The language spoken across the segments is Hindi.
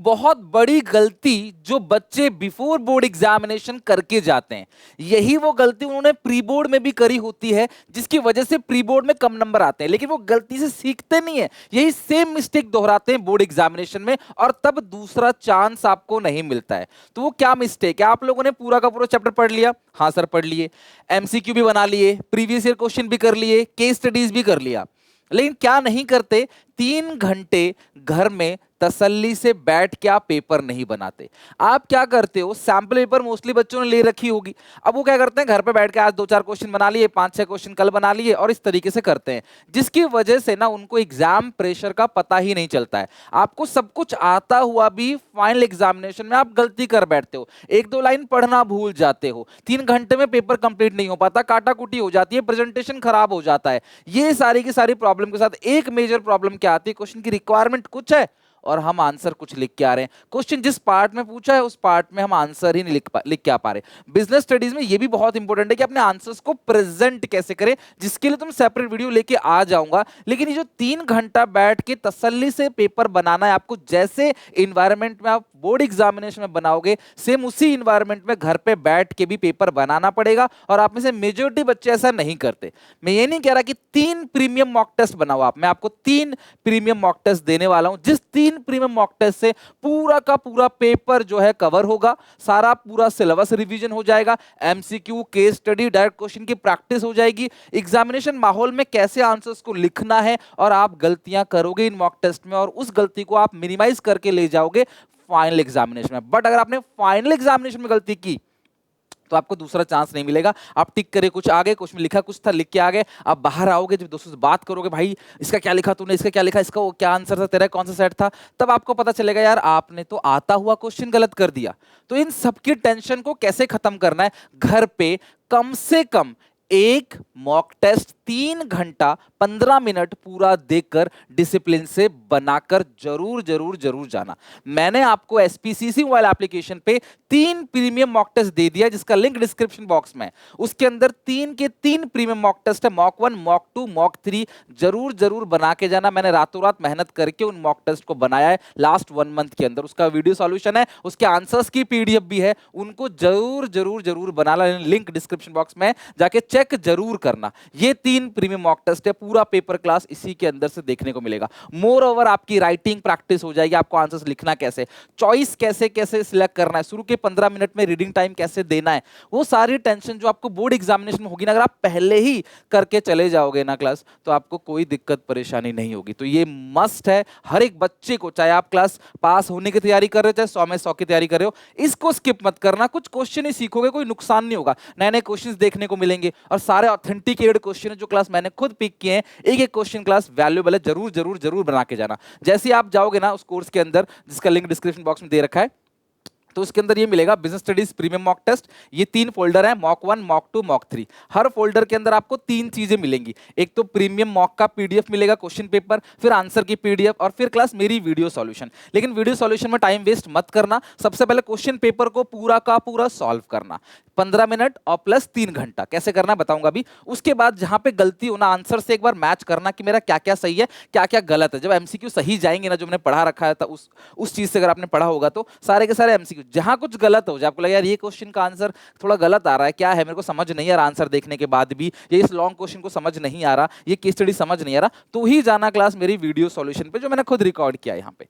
एक बहुत बड़ी गलती जो बच्चे बिफोर बोर्ड एग्जामिनेशन करके जाते हैं, यही वो गलती उन्होंने प्री बोर्ड में भी करी होती है, जिसकी वजह से प्री बोर्ड में कम नंबर आते हैं। लेकिन वो गलती से सीखते नहीं है, यही सेम मिस्टेक दोहराते हैं बोर्ड एग्जामिनेशन में, और तब दूसरा चांस आपको नहीं मिलता है। तो वो क्या मिस्टेक है? आप लोगों ने पूरा का पूरा चैप्टर पढ़ लिया, हाँ सर पढ़ लिए, एमसीक्यू भी बना लिए, प्रीवियस ईयर क्वेश्चन भी कर लिए, केस स्टडीज भी कर लिया, लेकिन क्या नहीं करते? 3 घंटे घर में तसल्ली से बैठ के आप पेपर नहीं बनाते। आप क्या करते हो? सैंपल पेपर मोस्टली बच्चों ने ले रखी होगी, अब वो क्या करते हैं, घर पे बैठ के आज 2-4 क्वेश्चन बना लिए, 5-6 क्वेश्चन कल बना लिए, और इस तरीके से करते हैं, जिसकी वजह से ना उनको एग्जाम प्रेशर का पता ही नहीं चलता है। आपको सब कुछ आता हुआ भी फाइनल एग्जामिनेशन में आप गलती कर बैठते हो, 1-2 लाइन पढ़ना भूल जाते हो, 3 घंटे में पेपर कंप्लीट नहीं हो पाता, काटाकुटी हो जाती है, प्रेजेंटेशन खराब हो जाता है। ये सारी की सारी प्रॉब्लम के साथ एक मेजर प्रॉब्लम क्या आती है? क्वेश्चन की रिक्वायरमेंट कुछ है और हम आंसर कुछ लिख के आ रहे हैं। क्वेश्चन जिस पार्ट में पूछा है उस पार्ट में हम आंसर ही नहीं लिख के आ पा रहे। बिजनेस स्टडीज में ये भी बहुत इंपॉर्टेंट है कि अपने आंसर्स को प्रेजेंट कैसे करें, जिसके लिए तुम सेपरेट वीडियो लेके आ जाऊंगा। लेकिन ये जो 3 घंटा बैठ के तसल्ली से पेपर बनाना है आपको, जैसे इन्वायरमेंट में आप बोर्ड एग्जामिनेशन में बनाओगे, सेम उसी इन्वायरमेंट में घर पे बैठ के भी पेपर बनाना पड़ेगा। और आप में से मेजॉरिटी बच्चे ऐसा नहीं करते। मैं ये नहीं कह रहा कि 3 प्रीमियम मॉक टेस्ट बनाओ आप, मैं आपको 3 प्रीमियम मॉक टेस्ट देने वाला हूं, जिस 3 प्रीमियम मॉक टेस्ट से पूरा का पूरा पेपर जो है कवर होगा, सारा पूरा सिलेबस रिवीजन हो जाएगा, MCQ, case study, direct question की प्रैक्टिस हो जाएगी, एग्जामिनेशन माहौल में कैसे आंसर्स को लिखना है, और आप गलतियां करोगे इन मॉक टेस्ट में और उस गलती को आप मिनिमाइज करके ले जाओगे फाइनल एग्जामिनेशन में। बट अगर आपने फाइनल एग्जामिनेशन में गलती की तो आपको दूसरा चांस नहीं मिलेगा। आप टिक करे कुछ आगे, कुछ में लिखा कुछ था, लिख के आ गए, आप बाहर आओगे, जब दोस्तों से बात करोगे, भाई इसका क्या लिखा तूने, इसका क्या लिखा, इसका वो क्या आंसर था तेरा, कौन सा सेट था, तब आपको पता चलेगा यार आपने तो आता हुआ क्वेश्चन गलत कर दिया। तो इन सबकी टेंशन को कैसे खत्म करना है? घर पे कम से कम एक मॉक टेस्ट 3 घंटा 15 मिनट पूरा देखकर डिसिप्लिन से बनाकर जरूर जरूर जरूर जाना। मैंने आपको एसपीसीसी मोबाइल एप्लीकेशन पे 3 प्रीमियम मॉक टेस्ट दे दिया, जिसका लिंक डिस्क्रिप्शन बॉक्स में है। उसके अंदर 3 के 3 प्रीमियम मॉक टेस्ट है, मॉक 1, मॉक 2, मॉक 3। जरूर जरूर बना के जाना। मैंने रातों रात मेहनत करके उन मॉक टेस्ट को बनाया है लास्ट 1 मंथ के अंदर। उसका वीडियो सॉल्यूशन है, उसके आंसर्स की पीडीएफ भी है, उनको जरूर जरूर जरूर बनाना। लिंक डिस्क्रिप्शन बॉक्स में जाके चेक जरूर करना। ये 3 प्रीमियम मॉक टेस्ट है, पूरा पेपर क्लास इसी के अंदर से देखने को मिलेगा। मोर ओवर आपकी राइटिंग प्रैक्टिस हो जाएगी, आपको आंसर्स लिखना कैसे, चॉइस कैसे कैसे सिलेक्ट करना है, शुरू के 15 मिनट में रीडिंग टाइम कैसे देना है, वो सारी टेंशन जो आपको बोर्ड एग्जामिनेशन में होगी ना, अगर आप पहले ही करके चले जाओगे ना क्लास, तो आपको कोई दिक्कत परेशानी नहीं होगी। तो ये मस्ट है हर एक बच्चे को, चाहे आप क्लास पास होने की तैयारी कर रहे हो, चाहे 100 में 100 की तैयारी कर रहे हो, इसको स्किप मत करना। कुछ क्वेश्चन ही सीखोगे, कोई नुकसान नहीं होगा, नए नए क्वेश्चंस देखने को मिलेंगे, और सारे ऑथेंटिकेटेड क्वेश्चन जो क्लास मैंने खुद पिक किए हैं, एक एक क्वेश्चन क्लास वैल्यूएबल है, जरूर जरूर जरूर बना के जाना। जैसे ही आप जाओगे ना उस कोर्स के अंदर, जिसका लिंक डिस्क्रिप्शन बॉक्स में दे रखा है, तो उसके अंदर ये मिलेगा business studies premium mock test. ये 3 फोल्डर है, मॉक 1, मॉक 2, मॉक 3। हर फोल्डर के अंदर आपको 3 चीजें मिलेंगी। एक तो प्रीमियम मॉक का पीडीएफ मिलेगा, क्वेश्चन पेपर, फिर आंसर की पीडीएफ, और फिर क्लास मेरी वीडियो सॉल्यूशन। लेकिन वीडियो सॉल्यूशन में टाइम वेस्ट मत करना, सबसे पहले क्वेश्चन पेपर को पूरा का पूरा सॉल्व करना, 15 मिनट और प्लस 3 घंटा। कैसे करना बताऊंगा अभी। उसके बाद जहां पे गलती हो ना, आंसर से एक बार मैच करना कि मेरा क्या क्या सही है, क्या क्या गलत है। जब एमसीक्यू सही जाएंगे ना, जो मैंने पढ़ा रखा था उस चीज से अगर आपने पढ़ा होगा, तो सारे के सारे एमसीक्यू जहां कुछ गलत हो जाए, आपको लगा यार ये क्वेश्चन का आंसर थोड़ा गलत आ रहा है, क्या है मेरे को समझ नहीं आ रहा आंसर देखने के बाद भी, ये इस लॉन्ग क्वेश्चन को समझ नहीं आ रहा, ये केस स्टडी समझ नहीं आ रहा, तो ही जाना क्लास मेरी वीडियो सॉल्यूशन पे, जो मैंने खुद रिकॉर्ड किया है यहाँ पे।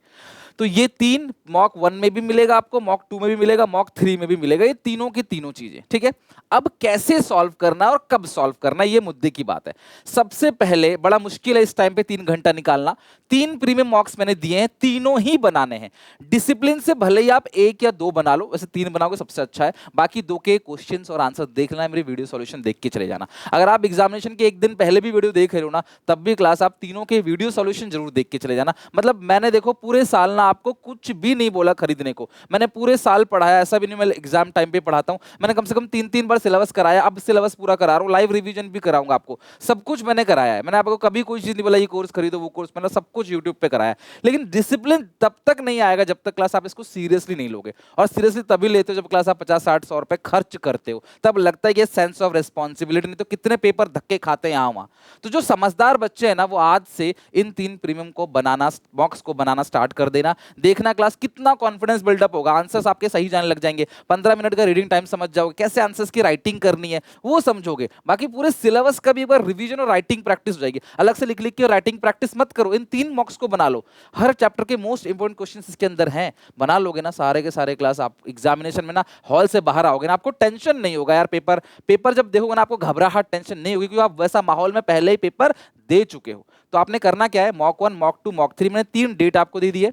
तो ये 3 मॉक 1 में भी मिलेगा आपको, मॉक 2 में भी मिलेगा, मॉक 3 में भी मिलेगा, ये तीनों की तीनों चीजें, ठीक है। अब कैसे सॉल्व करना है और कब सॉल्व करना है, ये मुद्दे की बात है। सबसे पहले बड़ा मुश्किल है इस टाइम पे 3 घंटा निकालना। 3 प्रीमियम मॉक्स मैंने दिए हैं, तीनों ही बनाने हैं। डिसिप्लिन से भले ही आप 1 या 2 बना लो, वैसे 3 बनाओगे सबसे अच्छा है, बाकी 2 के क्वेश्चंस और आंसर देख लेना है, मेरी वीडियो सॉल्यूशन देख के चले जाना। अगर आप एग्जामिनेशन के 1 दिन पहले भी वीडियो देख रहे हो ना, तब भी क्लास आप तीनों के वीडियो सॉल्यूशन जरूर देख के चले जाना। मतलब मैंने देखो पूरे साल ना आपको कुछ भी नहीं बोला खरीदने को, मैंने पूरे साल पढ़ाया, ऐसा भी नहीं मैं एग्जाम टाइम पे पढ़ाता हूं। मैंने कम से कम 3-3 बार सिलेबस कराया, अब सिलेबस पूरा करा रहा हूं, लाइव रिवीजन भी कराऊंगा आपको, सब कुछ मैंने कराया है। मैंने आपको कभी कोई चीज नहीं बोला ये कोर्स खरीदो वो कोर्स, मैंने सब कुछ यूट्यूब पे कराया है। लेकिन डिसिप्लिन तब तक नहीं आएगा जब तक क्लास आप इसको सीरियसली नहीं लोगे, और सीरियसली तभी लेते हो जब क्लास आप 50-60-100 रुपए खर्च करते हो, तब लगता है ये सेंस ऑफ रिस्पॉन्सिबिलिटी। नहीं तो कितने पेपर धक्के खाते हैं यहाँ वहाँ। तो जो समझदार बच्चे हैं ना, वो आज से इन 3 प्रीमियम को बनाना, बॉक्स को बनाना स्टार्ट कर देना। ना, देखना क्लास कितना कॉन्फिडेंस बिल्डअप होगा, आंसर्स आपके सही जाने लग जाएंगे, 15 मिनट का रीडिंग टाइम समझ जाओगे, कैसे आंसर्स की राइटिंग करनी है वो समझोगे, बाकी पूरे सिलेबस का भी एक बार रिवीजन और राइटिंग प्रैक्टिस हो जाएगी। अलग से लिख लिख के राइटिंग प्रैक्टिस मत करो, इन 3 मॉक्स को बना लो, हर चैप्टर के मोस्ट इंपोर्टेंट क्वेश्चंस इसके अंदर हैं, बना लोगे ना सारे के सारे क्लास, आप एग्जामिनेशन में ना हॉल से बाहर आओगे ना, आपको टेंशन नहीं होगा यार, पेपर पेपर जब देखोगे ना आपको घबराहट टेंशन नहीं होगी, क्योंकि आप वैसा माहौल में पहले ही पेपर दे चुके हो। तो आपने करना क्या है, मॉक 1 मॉक 2 मॉक 3, मैंने 3 डेट आपको दे दी है।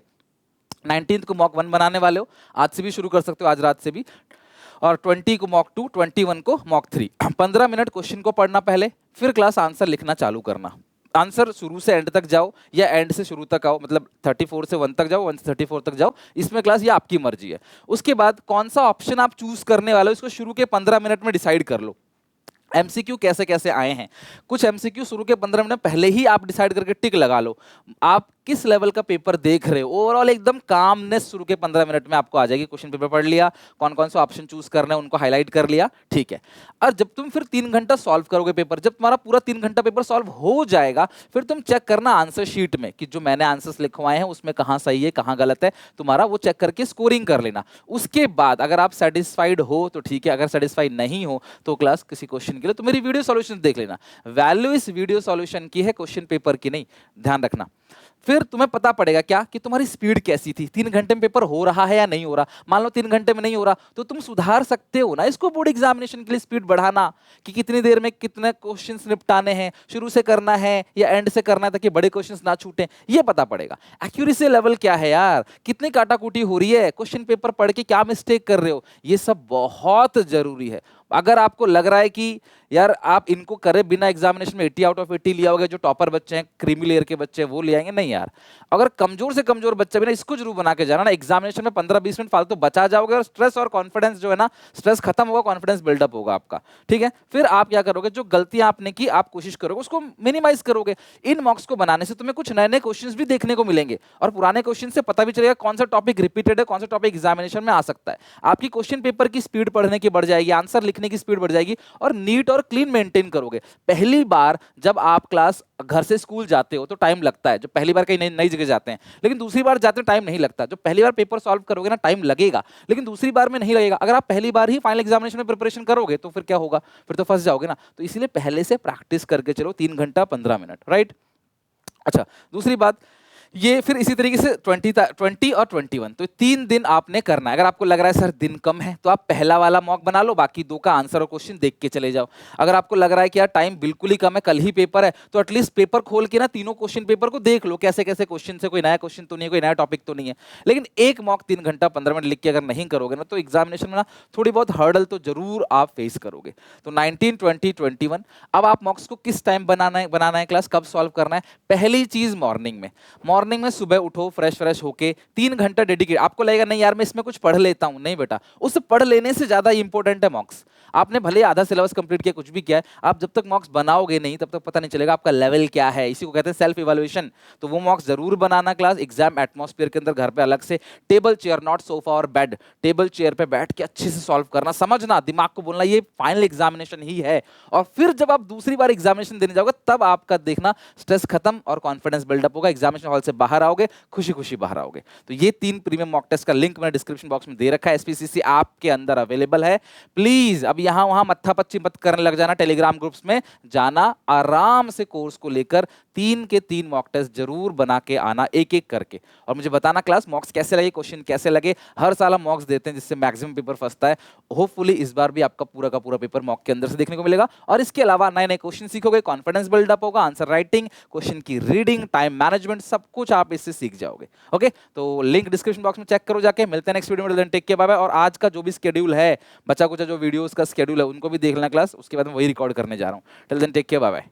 19 को मॉक 1 बनाने वाले हो, आज से भी शुरू कर सकते हो, आज रात से भी, और 20 को मॉक 2, 21 को मॉक 3। 15 मिनट क्वेश्चन को पढ़ना पहले, फिर क्लास आंसर लिखना चालू करना। आंसर शुरू से एंड तक जाओ या एंड से शुरू तक आओ, मतलब 34 से 1 तक जाओ, 1 से 34 तक जाओ, इसमें क्लास ये आपकी मर्जी है। उसके बाद कौन सा ऑप्शन आप चूज करने वाले हो इसको शुरू के 15 मिनट में डिसाइड कर लो। एमसीक्यू कैसे कैसे आए हैं, कुछ एमसीक्यू शुरू के 15 मिनट पहले ही आप डिसाइड करके टिक लगा लो, आप किस लेवल का पेपर देख रहे हो, ओवरऑल एकदम कामनेस शुरू के 15 मिनट में आपको आ जाएगी। क्वेश्चन पेपर पढ़ लिया, कौन कौन सा ऑप्शन चूज करना है उनको हाईलाइट कर लिया, ठीक है। और जब तुम फिर 3 घंटा सॉल्व करोगे पेपर, जब तुम्हारा पूरा 3 घंटा पेपर सॉल्व हो जाएगा, फिर तुम चेक करना आंसर शीट में कि जो मैंने आंसर्स लिखवाए हैं उसमें कहाँ सही है कहाँ गलत है, तुम्हारा वो चेक करके स्कोरिंग कर लेना। उसके बाद अगर आप सेटिस्फाइड हो तो ठीक है, अगर सेटिस्फाइड नहीं हो तो क्लास किसी क्वेश्चन के लिए तो मेरी वीडियो सॉल्यूशन देख लेना। वैल्यू इस वीडियो सॉल्यूशन की है, क्वेश्चन पेपर की नहीं, ध्यान रखना। फिर तुम्हें पता पड़ेगा क्या कि तुम्हारी स्पीड कैसी थी, 3 घंटे में पेपर हो रहा है या नहीं हो रहा। मान लो 3 घंटे में नहीं हो रहा तो तुम सुधार सकते हो ना इसको, बोर्ड एग्जामिनेशन के लिए स्पीड बढ़ाना, कि कितनी देर में कितने क्वेश्चंस निपटाने हैं, शुरू से करना है या एंड से करना है ताकि बड़े क्वेश्चंस ना छूटे, ये पता पड़ेगा। एक्यूरेसी लेवल क्या है यार, कितनी काटाकूटी हो रही है, क्वेश्चन पेपर पढ़ के क्या मिस्टेक कर रहे हो, ये सब बहुत जरूरी है। अगर आपको लग रहा है कि यार आप इनको करे बिना एग्जामिनेशन में 80 आउट ऑफ 80 लिया होगा, जो टॉपर बच्चे हैं क्रीमी लेयर के बच्चे हैं वो ले आएंगे, नहीं यार। अगर कमजोर से कमजोर बच्चा भी ना, इसको जरूर बना के जाना ना, एग्जामिनेशन में 15-20 मिनट फालतू बचा जाओगे और स्ट्रेस और कॉन्फिडेंस जो है ना, स्ट्रेस खत्म होगा, कॉन्फिडेंस बिल्डअप होगा आपका, ठीक है। फिर आप क्या करोगे, जो गलतियां आपने की आप कोशिश करोगे उसको मिनिमाइज करोगे। इन मॉक्स को बनाने से तुम्हें कुछ नए नए क्वेश्चंस भी देखने को मिलेंगे और पुराने क्वेश्चन से पता भी चलेगा कौन सा टॉपिक रिपीटेड है, कौन सा टॉपिक एग्जामिनेशन में आ सकता है। आपकी क्वेश्चन पेपर की स्पीड पढ़ने की बढ़ जाएगी, आंसर लिखने की स्पीड बढ़ जाएगी और नीट और क्लीन मेंटेन करोगे। पहली बार जब आप क्लास घर से स्कूल जाते हो तो टाइम लगता है, जो पहली बार कहीं नई जगह जाते हैं, लेकिन दूसरी बार जाते हैं टाइम नहीं लगता। जो पहली बार पेपर सॉल्व करोगे ना टाइम लगेगा, लेकिन दूसरी बार में नहीं लगेगा। अगर आप पहली बार ही फाइनल एग्जामिनेशन में प्रिपरेशन करोगे तो फिर क्या होगा, फिर तो फंस जाओगे ना। तो इसलिए पहले से प्रैक्टिस करके चलो, 3 घंटा 15 मिनट, राइट। अच्छा, दूसरी बात ये फिर इसी तरीके से 20 और 21 तो 3 दिन आपने करना है। अगर आपको लग रहा है सर दिन कम है तो आप पहला वाला मॉक बना लो, बाकी 2 का आंसर और क्वेश्चन देख के चले जाओ। अगर आपको लग रहा है कि यार टाइम बिल्कुल ही कम है, कल ही पेपर है, तो एटलीस्ट पेपर खोल के ना तीनों क्वेश्चन पेपर को देख लो, कैसे कैसे क्वेश्चन से, कोई नया क्वेश्चन तो नहीं है, कोई नया टॉपिक तो नहीं है। लेकिन एक मॉक 3 घंटा 15 मिनट लिख के अगर नहीं करोगे ना तो एग्जामिनेशन में ना थोड़ी बहुत हर्डल तो जरूर आप फेस करोगे। तो 19, 20, 21 अब आप मॉक्स को किस टाइम बनाना है क्लास, कब सॉल्व करना है। पहली चीज मॉर्निंग में सुबह उठो, फ्रेश होके 3 घंटा डेडिकेट। आपको लगेगा नहीं यार मैं इसमें कुछ पढ़ लेता हूं, नहीं बेटा, उस पढ़ लेने से ज्यादा इंपॉर्टेंट है मॉक्स। आपने भले आधा सिलेबस कंप्लीट किया, कुछ भी किया है, आप जब तक मॉक्स बनाओगे नहीं तब तक पता नहीं चलेगा आपका लेवल क्या है। इसी को कहते हैं सेल्फ इवैल्यूएशन। तो वो मॉक्स जरूर बनाना क्लास एग्जाम एटमॉस्फेयर के अंदर, घर पे अलग से टेबल चेयर, नॉट सोफा और बेड, टेबल चेयर पे बैठ के अच्छे से सॉल्व करना, समझना, दिमाग को बोलना ये फाइनल एग्जामिनेशन ही है। और फिर जब आप दूसरी बार एग्जामिनेशन देने जाओगे तब आपका देखना स्ट्रेस खत्म और कॉन्फिडेंस बिल्डअप होगा, एग्जामिनेशन हॉल से बाहर आओगे, खुशी खुशी बाहर आओगे। तो ये 3 प्रीमियम मॉक टेस्ट का लिंक मैंने डिस्क्रिप्शन बॉक्स में दे रखा है, एसपीसीसी आपके अंदर अवेलेबल है। प्लीज अब यहां वहां मत्था पच्ची मत करने लग जाना, टेलीग्राम ग्रुप्स में जाना, आराम से कोर्स को लेकर 3 के 3 मॉक टेस्ट जरूर बना के आना, एक एक करके, और मुझे बताना क्लास मॉक्स कैसे लगे, क्वेश्चन कैसे लगे। हर साल हम मॉक्स देते हैं जिससे मैक्सिमम पेपर फंसता है। होपफुली इस बार भी आपका पूरा का पूरा पेपर मॉक के अंदर से देखने को मिलेगा और इसके अलावा नए नए क्वेश्चन सीखोगे, कॉन्फिडेंस बिल्डअप होगा, आंसर राइटिंग, क्वेश्चन की रीडिंग, टाइम मैनेजमेंट, सब कुछ आप इससे सीख जाओगे। ओके, तो लिंक डिस्क्रिप्शन बॉक्स में चेक करो जाके। मिलते हैं नेक्स्ट वीडियो में, टेक केयर, बाय बाय। और आज का जो भी शेड्यूल है, बचा कुचा जो वीडियोस का शेड्यूल है उनको भी देख लेना क्लास, उसके बाद मैं वही रिकॉर्ड करने जा रहा हूं। Till then take care, bye bye.